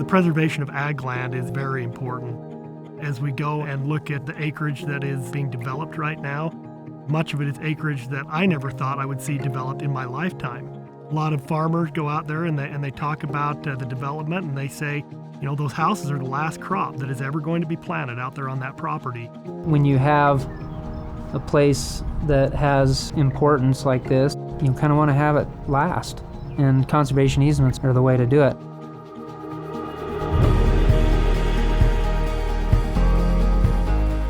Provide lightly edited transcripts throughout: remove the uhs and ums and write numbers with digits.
preservation of ag land is very important. As we go and look at the acreage that is being developed right now, much of it is acreage that I never thought I would see developed in my lifetime. A lot of farmers go out there and they talk about the development, and they say, you know, those houses are the last crop that is ever going to be planted out there on that property. When you have a place that has importance like this, you kind of want to have it last, and conservation easements are the way to do it.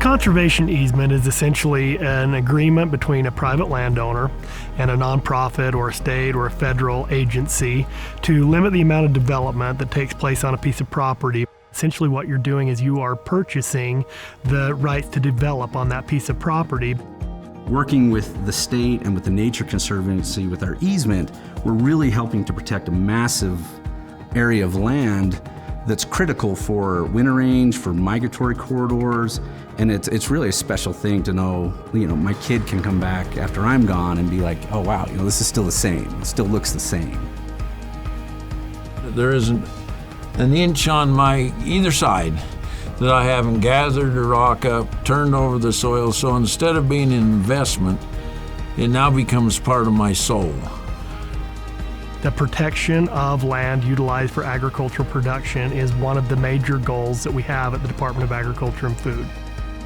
Conservation easement is essentially an agreement between a private landowner and a nonprofit or a state or a federal agency to limit the amount of development that takes place on a piece of property. Essentially what you're doing is you are purchasing the rights to develop on that piece of property. Working with the state and with the Nature Conservancy with our easement, we're really helping to protect a massive area of land that's critical for winter range, for migratory corridors, and it's really a special thing to know, you know, my kid can come back after I'm gone and be like, oh wow, you know, this is still the same, it still looks the same. There isn't an inch on my either side that I haven't gathered a rock up, turned over the soil, so instead of being an investment, it now becomes part of my soul. The protection of land utilized for agricultural production is one of the major goals that we have at the Department of Agriculture and Food.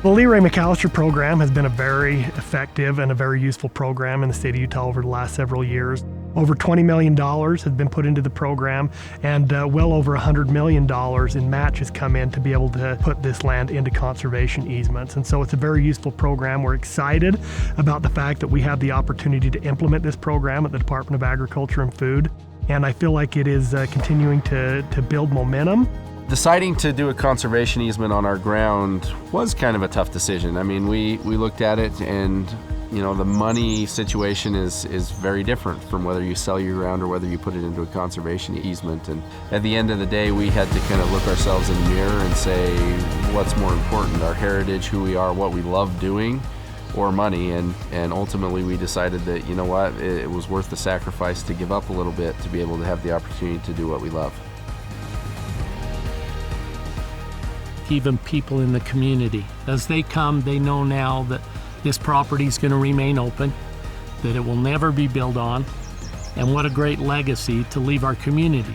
The LeRay McAllister program has been a very effective and a very useful program in the state of Utah over the last several years. Over $20 million has been put into the program, and well over $100 million in matches come in to be able to put this land into conservation easements. And so it's a very useful program. We're excited about the fact that we have the opportunity to implement this program at the Department of Agriculture and Food, and I feel like it is continuing to build momentum. Deciding to do a conservation easement on our ground was kind of a tough decision. I mean, we looked at it, and you know, the money situation is very different from whether you sell your ground or whether you put it into a conservation easement. And at the end of the day, we had to kind of look ourselves in the mirror and say, what's more important, our heritage, who we are, what we love doing, or money? And ultimately we decided that, you know what, it was worth the sacrifice to give up a little bit to be able to have the opportunity to do what we love. Even people in the community, as they come, they know now that this property is going to remain open, that it will never be built on, and what a great legacy to leave our community.